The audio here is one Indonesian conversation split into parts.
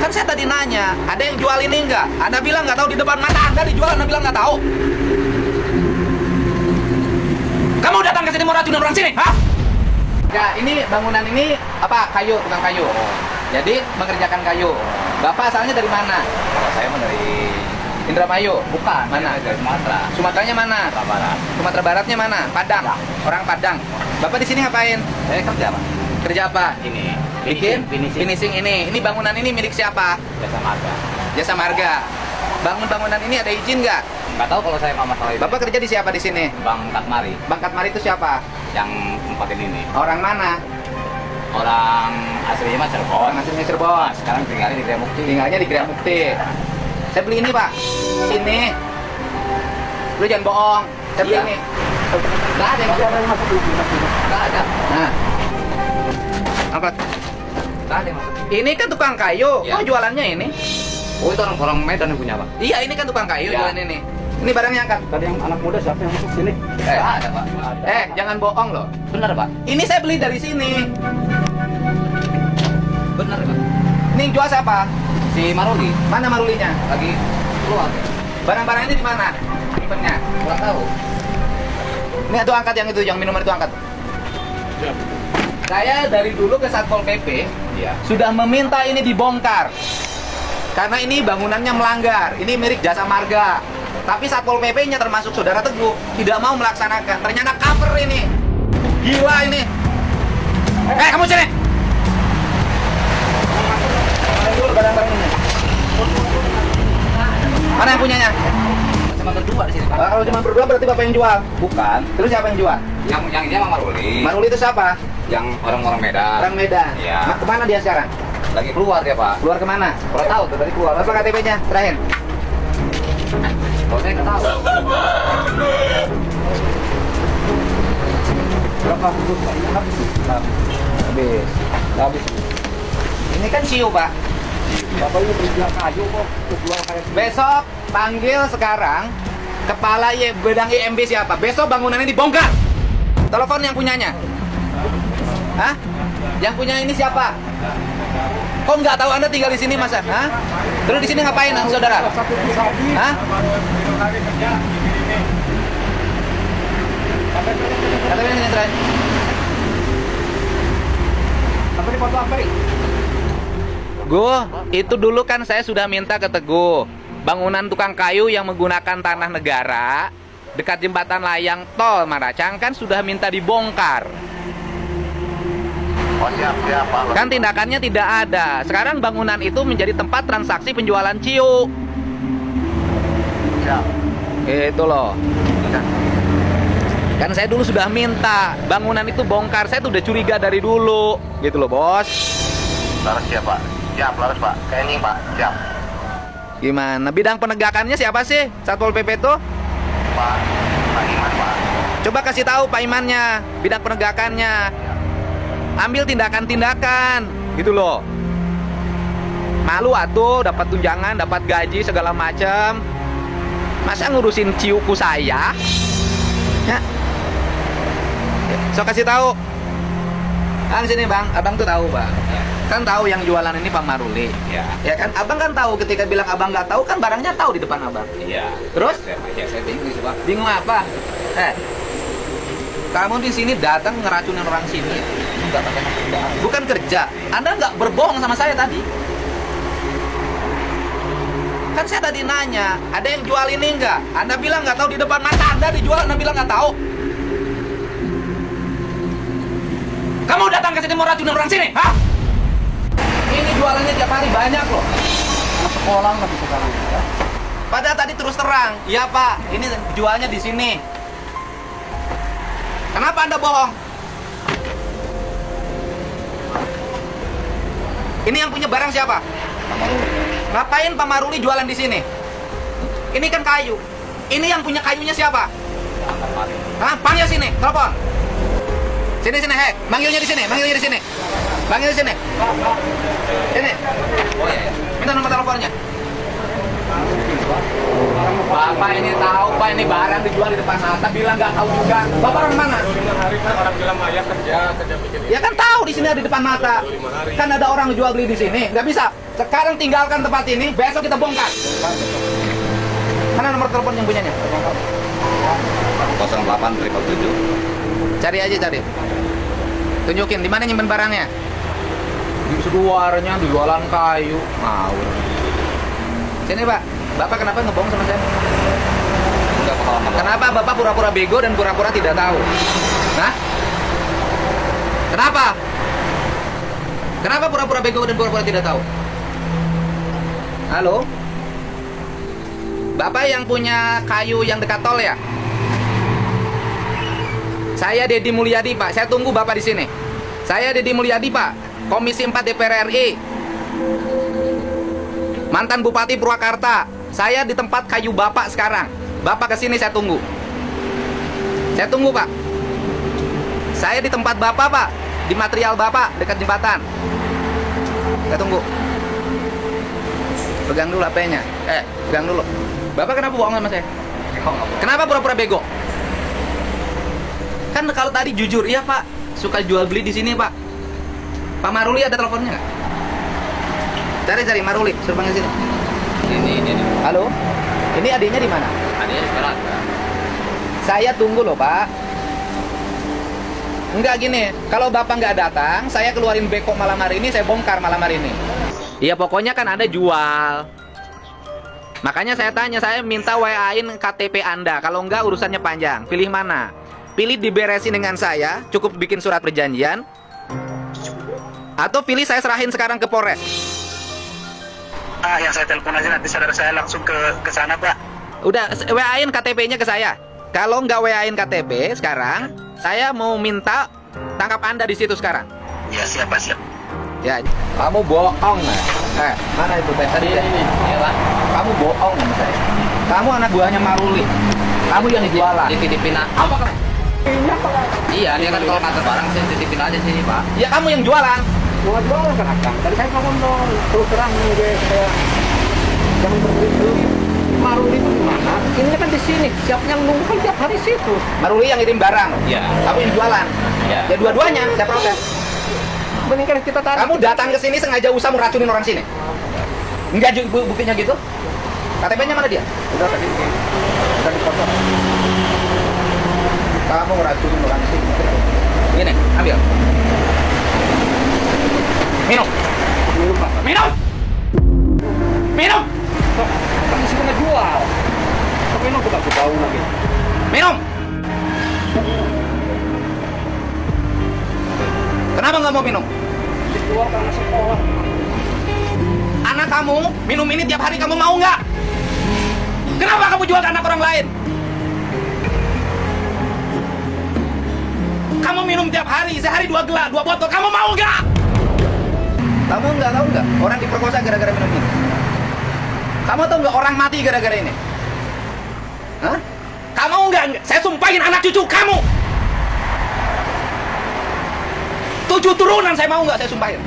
Kan saya tadi nanya, ada yang jual ini enggak? Anda bilang nggak tahu, di depan mata Anda dijual, Anda bilang nggak tahu. Kamu datang ke sini mau racunin orang sini, hah? Ya, ini bangunan ini apa? Kayu, tukang kayu. Jadi mengerjakan kayu. Bapak asalnya dari mana? Kalau saya mah dari Indramayu. bukan, Mana? dari Sumatera. Sumateranya mana? Sumatera Barat. Sumatera Baratnya mana? Padang. Ya. Orang Padang. Bapak di sini ngapain? Saya kerja Pak. Kerja apa? Ini Bikin finishing ini. Ini bangunan ini milik siapa? jasa marga. Jasa Marga. Bangun bangunan ini ada izin nggak? Nggak tahu kalau saya mau masalah itu. Bapak kerja di siapa di sini? Bang Katmari Bang Katmari itu siapa? yang tempatin ini. Orang mana? Orang aslinya mah Cirebon. Orang aslinya Cirebon. Sekarang tinggalnya di Gria Mukti. Tinggalnya di Gria Mukti. Saya beli ini, Pak. Ini. Lu jangan bohong. Saya beli Iya. ini. Nggak ada yang masuk. Nggak ada. Nah. Apa? Nggak ada yang masuk. Ini kan tukang kayu. Iya. Kok jualannya ini? Oh itu orang Medan yang punya Pak. Iya, ini kan tukang kayu Iya. jualan ini. Ini barangnya angkat. Tadi yang anak muda siapa yang masuk sini? Nggak ada Pak. Jangan bohong loh. Benar Pak. Ini saya beli dari sini. Benar Pak. Ini yang jual siapa? Si Maruli Mana marulinya? lagi keluar. Barang-barang ini di mana? Simpennya. Kurang tahu. Ini tuh angkat yang itu, yang minuman itu angkat. Saya dari dulu ke Satpol PP Iya. sudah meminta ini dibongkar. Karena ini bangunannya melanggar. Ini milik Jasa Marga. Tapi Satpol PP-nya termasuk Saudara Teguh tidak mau melaksanakan. Ternyata cover ini. Gila ini. Kamu sini. Dulu barang-barang ini. Mana yang punyanya? Cuma berdua di sini Pak. Kalau cuma berdua berarti Bapak yang jual. Bukan. Terus siapa yang jual? Yang ini sama Maruli. Maruli itu siapa? Yang orang-orang Medan. Orang Medan. Iya. Kemana dia sekarang? Lagi keluar dia Pak. Keluar kemana? Kurang tahu tuh tadi keluar. Berapa KTP-nya? Terakhir. Kalau saya nggak tahu. Berapa bungkus Pak? Ini habis. Habis. Habis. Ini kan siu, Pak. Bapak ini berjual kayu kok, jual kayak Besok panggil sekarang kepala bidang IMB siapa? Besok bangunan ini dibongkar. Telepon yang punyanya. Hah? Yang punya ini siapa? Kok nggak tahu Anda tinggal di sini, Mas? Hah? Terus di sini ngapain, saudara? satu sapi. Hah? KTP ini terakhir. Apa di foto apa? Gue, itu dulu kan saya sudah minta ke Teguh bangunan tukang kayu yang menggunakan tanah negara dekat jembatan layang tol Maracang kan sudah minta dibongkar. Oh siap, Pak. Kan tindakannya tidak ada. Sekarang bangunan itu menjadi tempat transaksi penjualan ciu. Siap. Itu loh. Kan saya dulu sudah minta bangunan itu bongkar. Saya tuh udah curiga dari dulu. Gitu loh, Bos. Laras siap, Pak. Siap, Laras, Pak. Kayak ini, Pak. Siap. Gimana? Bidang penegakannya siapa sih? Satpol PP tuh? Pak. Pak Iman, Pak. Coba kasih tahu Pak Imannya, bidang penegakannya. Ambil tindakan-tindakan, gitu loh. Malu atuh, dapat tunjangan, dapat gaji segala macam. Masa ngurusin ciuku saya? Ya. So kasih tahu. Kan sini Bang, Abang tuh tahu Bang. Kan tahu yang jualan ini Pak Maruli. Iya. Ya kan, Abang kan tahu ketika bilang Abang nggak tahu kan barangnya tahu di depan Abang. Iya. Terus? Ya saya bingung sih Pak. Bingung apa? Kamu di sini datang ngeracunin orang sini. Enggak pakai kerjaan. Bukan kerja. Anda nggak berbohong sama saya tadi. Kan saya tadi nanya, ada yang jual ini nggak? Anda bilang nggak tahu, di depan mata Anda dijual, Anda bilang nggak tahu. Kamu datang ke sini mau racunin orang sini, hah? Ini jualannya tiap hari banyak loh. anak sekolah nggak bisa sekarang. Ya. Padahal tadi terus terang, iya Pak, ini jualnya di sini. Kenapa Anda bohong? Ini yang punya barang siapa? Ngapain Pak Maruli jualan di sini? Ini kan kayu. Ini yang punya kayunya siapa? Hah? Panggil sini, telepon. Sini sini, manggilnya di sini, manggilnya di sini. Manggil di sini. Sini. Oh iya. Minta nomor teleponnya. Bapak ini tahu Pak, ini barang dijual di depan mata, bilang nggak tahu juga. Bapak orang mana? 5 hari kan orang bilang ayah kerja bikin Ya kan tahu di sini ada di depan mata. Kan ada orang jual beli di sini, nggak bisa. Sekarang tinggalkan tempat ini, besok kita bongkar. Mana nomor telepon yang punyanya? 0877. Cari aja, cari. Tunjukin di mana nyimpen barangnya. Di luarnya di jualan kayu. Ngawur. Sini, Pak. Bapak kenapa ngebohong sama saya? Enggak pengalaman. Kenapa Bapak pura-pura bego dan pura-pura tidak tahu? Hah? Kenapa? Kenapa pura-pura bego dan pura-pura tidak tahu? Halo? Bapak yang punya kayu yang dekat tol ya? Saya Deddy Mulyadi, Pak. Saya tunggu Bapak di sini. Saya Deddy Mulyadi, Pak. Komisi 4 DPR RI. Mantan Bupati Purwakarta. Saya di tempat kayu Bapak sekarang. Bapak ke sini, saya tunggu. Saya tunggu, Pak. Saya di tempat Bapak, Pak. Di material Bapak, dekat jembatan. Saya tunggu. Pegang dulu HP-nya. Pegang dulu. Bapak kenapa bohong sama saya? Kenapa pura-pura bego? Kan kalau tadi jujur, iya Pak. Suka jual beli di sini, Pak. Pak Maruli ada teleponnya nggak? Cari Maruli, suruh panggil sini. Ini. Halo? Ini adiknya di mana? Adanya sekarang. Saya tunggu loh, Pak. Enggak gini, kalau Bapak nggak datang, saya keluarin beko malam hari ini, saya bongkar malam hari ini. Iya, pokoknya kan Anda jual. Makanya saya tanya, saya minta WA-in KTP Anda. Kalau enggak, urusannya panjang. Pilih mana? Pilih diberesin dengan saya, cukup bikin surat perjanjian. Atau pilih saya serahin sekarang ke Polres. Yang saya telepon aja nanti saudara saya langsung ke sana, Pak. Udah, WA-in KTP-nya ke saya. Kalau nggak WA-in KTP sekarang, saya mau minta tangkap Anda di situ sekarang. Ya, siap. Ya, kamu bohong, mana itu tadi? Iya, Pak. Kamu bohong sama saya. Kamu anak buahnya Maruli. Kamu yang jualan. Dititipin apa kamu? Iya, dia kan kalau ngantar barang saya titipin aja sini, Pak. Ya kamu yang jualan. Jual kan Akang. Tadi saya ngomong terus terang nih saya jangan begitu. Maruli itu di mana? Ini kan di sini. Siapa yang nunggu kan tiap hari situ. Maruli yang ngirim barang. Iya. Kamu yang jualan. Iya. Ya dua-duanya, saya protes. Mending kan kita tarik. Kamu datang ke sini sengaja usah meracunin orang sini. Enggak buktinya gitu? KTP-nya mana dia? Udah tadi udah dipotong. Kamu ngeracunin orang sini. Gini, ambil. Minum. Minum, Pak. Minum. Minum. Kan di sini ngejual. Tapi minum juga bau lagi. Minum. Kenapa nggak mau minum? Dijual karena sekolah. Anak kamu minum ini tiap hari, kamu mau nggak? Kenapa kamu jual ke anak orang lain? Kamu minum tiap hari, sehari 2 gelas, 2 botol, kamu mau nggak? Kamu nggak tahu nggak? Orang diperkosa gara-gara minum ini. Kamu tahu nggak orang mati gara-gara ini? Hah? Kamu nggak? Saya sumpahin anak cucu kamu. 7 turunan saya mau nggak? Saya sumpahin.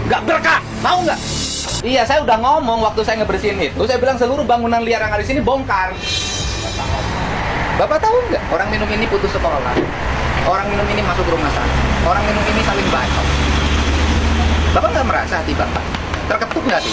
Nggak berkah, mau nggak? Iya, saya udah ngomong waktu saya ngebersihin itu, saya bilang seluruh bangunan liar yang ada di sini bongkar. Bapak tahu nggak? Orang minum ini putus sekolah, orang minum ini masuk rumah sakit, orang minum ini saling bacok. Bapak nggak merasa hati Bapak terketuk nggak hati?